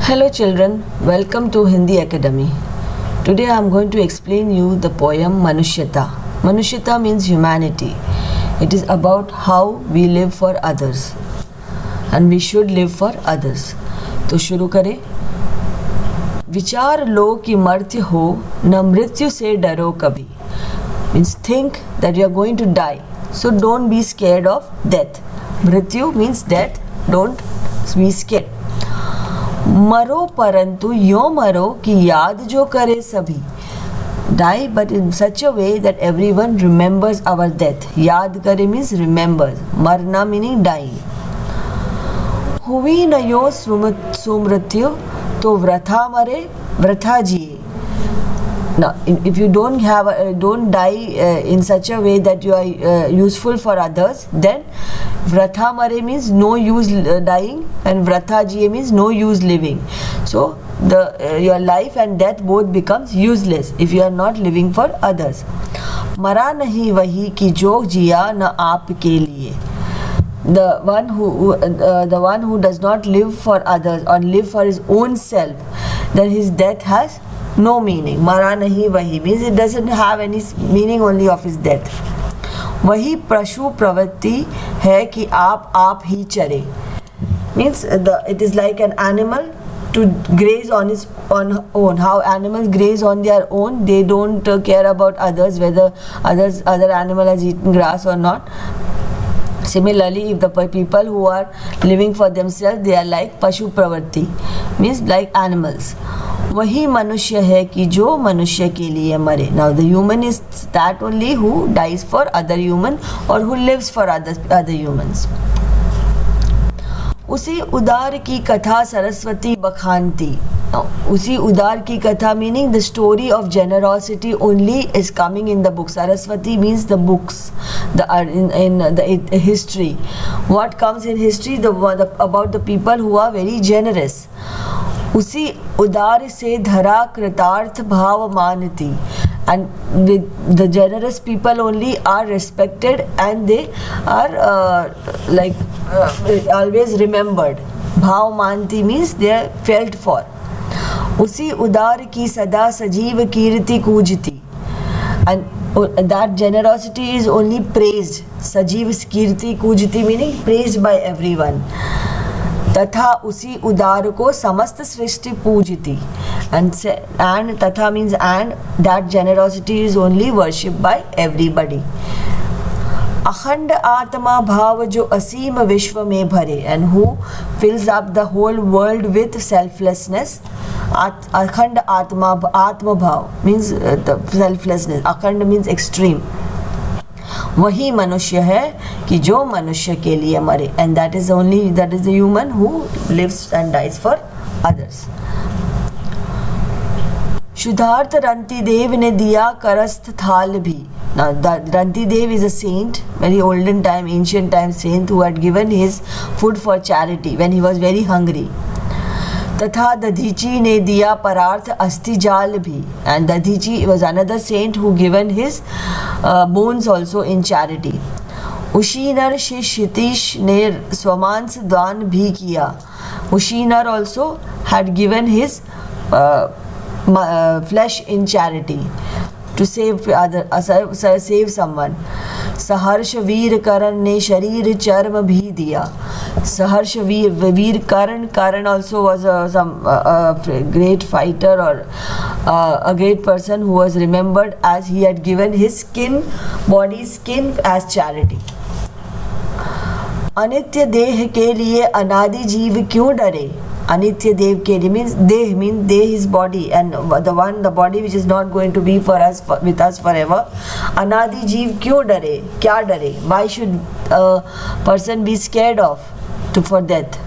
Hello children, welcome to Hindi Academy. Today I am going to explain you the poem Manushyata. Manushyata means humanity. It is about how we live for others and we should live for others. तो शुरू करें. विचार लो कि मर्त्य हो न मृत्यु से डरो कभी. Means think that you are going to die. So don't be scared of death. मृत्यु means death. Don't be scared. मरो परंतु यो मरो कि याद जो करे सभी. Die but in such a way that everyone remembers our death. याद करे means remembers. मरना meaning dying. हुई न यो सुमृत्यु तो वृथा मरे वृथा जिए. Now, if you don't die in such a way that you are useful for others, then vratha mare means no use dying, and vratha jiye means no use living. So your life and death both becomes useless if you are not living for others. मरा नहीं वही कि जो जिया न आपके लिए. The one who does not live for others or live for his own self, then his death has no meaning. मरा नहीं वही means it doesn't have any meaning, only of his death. वही पशु प्रवृत्ति है कि आप ही चरे. Means it is like an animal to graze on its own. How animals graze on their own, they don't care about others, whether other animal has eaten grass or not. Similarly, if the people who are living for themselves, they are like pashu pravritti, means like animals. वही मनुष्य है कि जो मनुष्य के लिए मरे. Now the human is that only who dies for other human or who lives for other humans. उसी उदार की कथा सरस्वती बखानती. उसी उदार की कथा meaning the story of generosity only is coming in the book. Saraswati means the books, in the history. What comes in history? About the people who are very generous. उसी उदार से धरा कृतार्थ भाव मानती. And the generous people only are respected and they are always remembered. भाव मानती means they are felt for. उसी उदार की सदा सजीव कीर्ति कूजती. And that generosity is only praised. सजीव कीर्ति कूजती meaning praised by everyone. तथा उसी उदार को समस्त सृष्टि पूजती. And तथा means and that generosity is only worshipped by everybody. अखंड आत्मा भाव जो असीम विश्व में भरे. And who fills up the whole world with selflessness. अखंड आत्मा भाव means the selflessness. अखंड means extreme. वही मनुष्य है कि जो मनुष्य के लिए मरे. And that is the human who lives and dies for others. शुद्धार्थ रंती देव ने दिया करस्थ थाल भी. Now Ranti Dev is a saint, very olden time, ancient time saint who had given his food for charity when he was very hungry. तथा दधीची ने दिया परार्थ अस्थि जाल भी. And Dadhichi was another saint who given his bones also in charity. Ushinar Shri Kshitish ने स्वमांस दान भी किया. Ushinar also had given his flesh in charity to save someone. सहर्ष वीर करण ने शरीर चर्म भी दिया. सहर्ष वीर Karan also was some great fighter or a great person who was remembered as he had given his body skin as charity. अनित्य देह के लिए अनादि जीव क्यों डरे. Anitya Dev ke means Deh is body, and the body which is not going to be with us forever. Anadi Jeev क्यों डरे, क्या डरे. Why should a person be scared for death,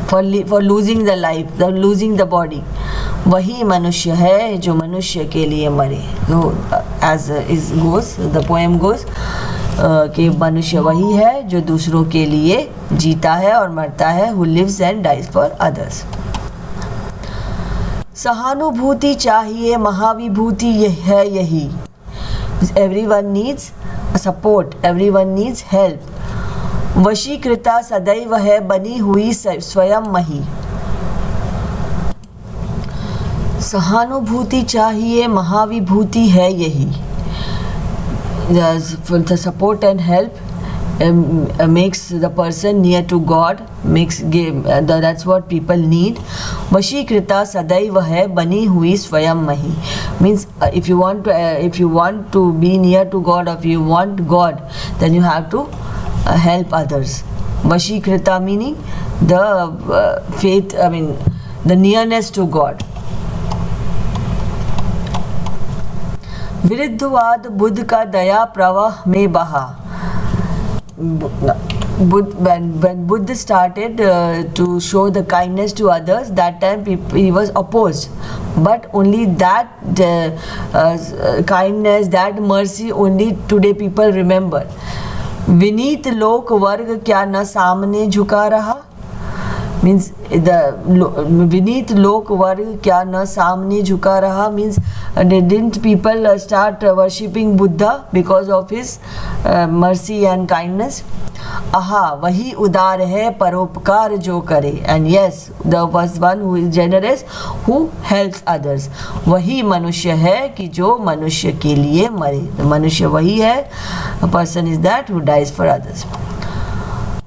for losing the life, losing the body. वही मनुष्य है जो मनुष्य के लिए मरे. So as the poem goes, कि मनुष्य वही है जो दूसरों के लिए जीता है और मरता है. who lives and dies for others. सहानुभूति चाहिए महाविभूति है यही. Everyone needs support, everyone needs help. वशीकृता सदैव है बनी हुई स्वयं मही. सहानुभूति चाहिए, महाविभूति है यही. The support and help makes the person near to God, that's what people need. वशीकृता सदैव है बनी हुई स्वयं मही. Means if you want to be near to God, or if you want God, then you have to help others. Vashīkrita meaning the faith, the nearness to God. विरुद्धवाद Buddha का दया प्रवाह में बहा. When Buddha started to show the kindness to others, that time he was opposed. But only that kindness, that mercy, only today people remember. Vineet लोक वर्ग क्या न सामने झुका रहा. Means विनीत लोक वर्ग क्या न सामने झुका रहा means didn't people start worshipping Buddha because of his mercy and kindness. आहा वही उदार है परोपकार जो करे. And yes, the one who is generous, who helps others. वही मनुष्य है कि जो मनुष्य के लिए मरे. मनुष्य वही है, a person is that who dies for others.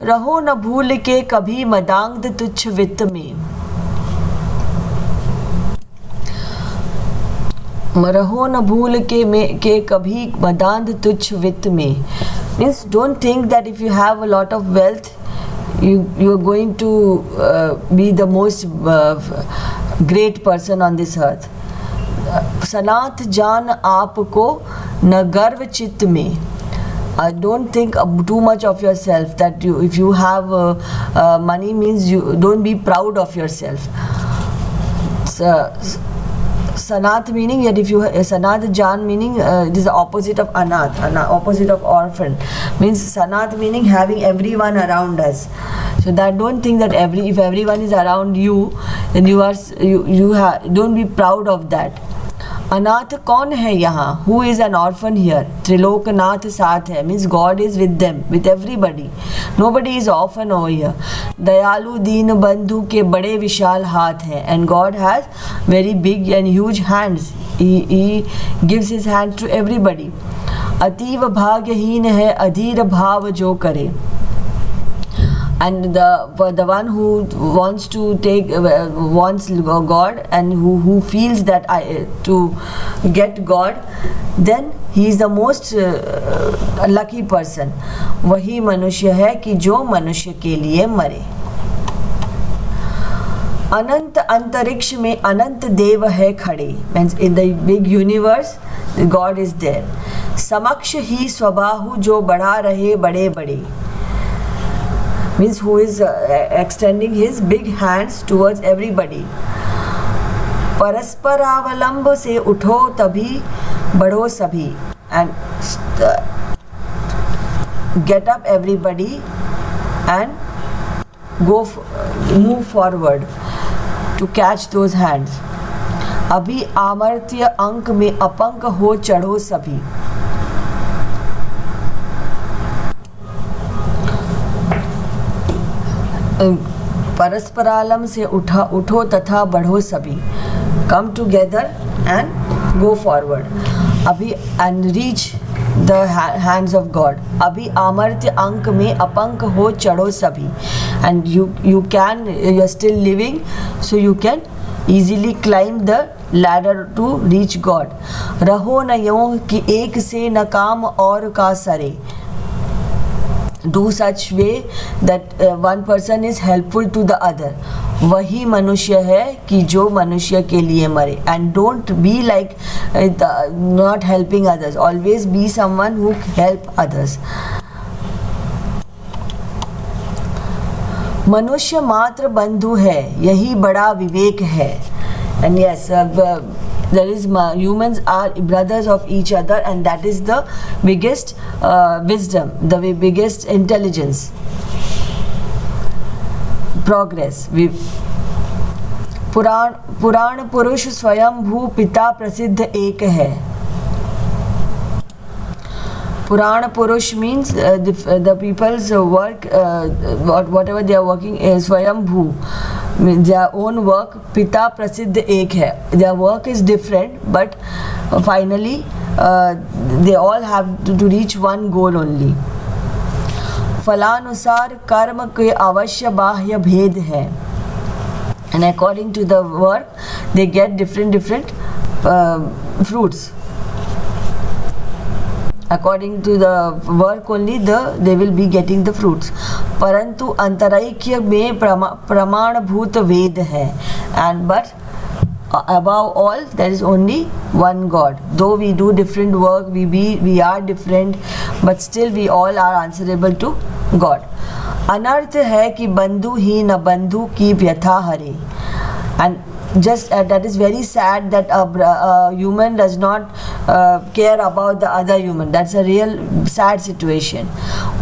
रहो न भूल के कभी मदांग तुच्छ वित्त में. रहो न भूल के कभी मदांध तुच्छ वित्त में means don't think that if you have a lot of wealth you are going to be the most great person on this earth. सनाथ जान आपको न गर्व चित्त में. Don't think too much of yourself, that if you have money means you don't be proud of yourself. Sanath meaning that if you Sanath Jan meaning it is the opposite of Anath, opposite of orphan. Means Sanath meaning having everyone around us. So that don't think that if everyone is around you, then don't be proud of that. अनाथ कौन है यहाँ? Who is an orphan here? Triloknath साथ है means God is with them, with everybody. Nobody is orphan over here. दयालु दीन बंधु के बड़े विशाल हाथ हैं and God has very big and huge hands. He gives his hand to everybody. अतीव भाग्यहीन है अधीर भाव जो करे. And the one who wants to wants God and who feels that to get God, then he is the most lucky person. वही मनुष्य है कि जो मनुष्य के लिए मरे. अनंत अंतरिक्ष में अनंत देव है खड़े. Means in the big universe God is there. समक्ष ही स्वबाहु जो बढ़ा रहे बड़े बड़े. Means who is extending his big hands towards everybody. परस्परावलंब से उठो तभी बढ़ो सभी. And get up everybody and move forward to catch those hands. अभी आमर्त्य अंक में अपंक हो चढ़ो सभी. परस्परालम से उठो तथा बढ़ो सभी. Come together and go forward. अभी and reach the hands of God. अभी आमर्त्य अंक में अपंक हो चढ़ो सभी. And you are still living, so you can easily climb the ladder to reach God. रहो न यों कि एक से न काम और का सरे. Do such way that one person is helpful to the other. वही मनुष्य है कि जो मनुष्य के लिए मरे. And don't be like not helping others. Always be someone who help others. मनुष्य मात्र बंधु है यही बड़ा विवेक है. And yes, there is humans are brothers of each other, and that is the biggest wisdom, the biggest intelligence, progress. पुराण पुरुष स्वयं भू पिता प्रसिद्ध एक है. Purana Purush means the people's work, whatever they are working is Swayambhu. their own work, पिता प्रसिद्ध एक है, their work is different but finally they all have to reach one goal only. फलानुसार कर्म के अवश्य बाह्य भेद है, and according to the work they get different fruits. According to the work only they will be getting the fruits. परंतु अंतरैक्य में प्रमाणभूत वेद है, and but above all there is only one God. Though we do different work, we are different, but still we all are answerable to God. अनर्थ है कि बंधु ही न बंधु की व्यथा हरे, and just that is very sad that a human does not care about the other human. That's a real sad situation.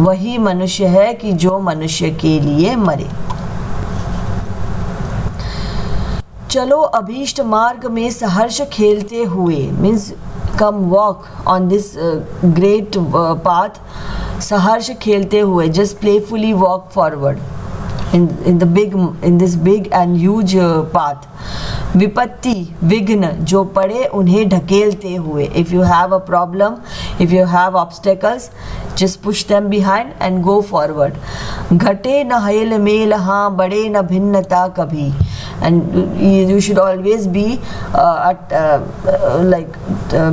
वही मनुष्य है कि जो मनुष्य के लिए मरे. चलो अभीष्ट मार्ग में सहर्ष खेलते हुए, means come walk on this great path, सहर्ष खेलते हुए, just playfully walk forward in this big and huge path. विपत्ति विघ्न जो पड़े उन्हें ढकेलते हुए, if you have a problem, if you have obstacles, just push them behind and go forward. घटे न हेल मेल हाँ बढ़े न भिन्नता कभी, and you should always be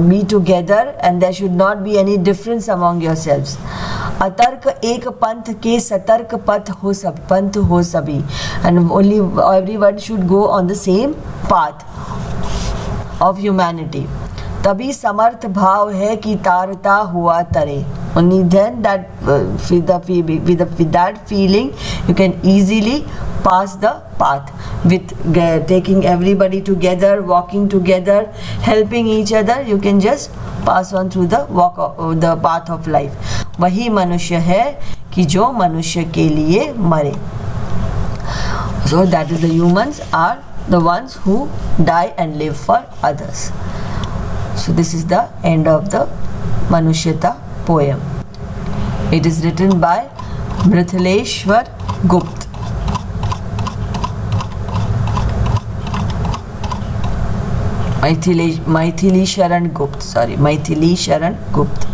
be together and there should not be any difference among yourselves. अतर्क एक पंथ के सतर्क पथ हो सब पंथ हो सभी, and only everyone should go on the same path of humanity. तभी समर्थ भाव है कि तारता हुआ तरे. Only then that with that feeling you can easily pass the path, with taking everybody together, walking together, helping each other, you can just pass on through the path of life. वही मनुष्य है कि जो मनुष्य के लिए मरे. So that is, the humans are the ones who die and live for others. So this is the end of the Manushyata poem. It is written by Mrithaleshwar Gupta. Maithili Sharan Gupta.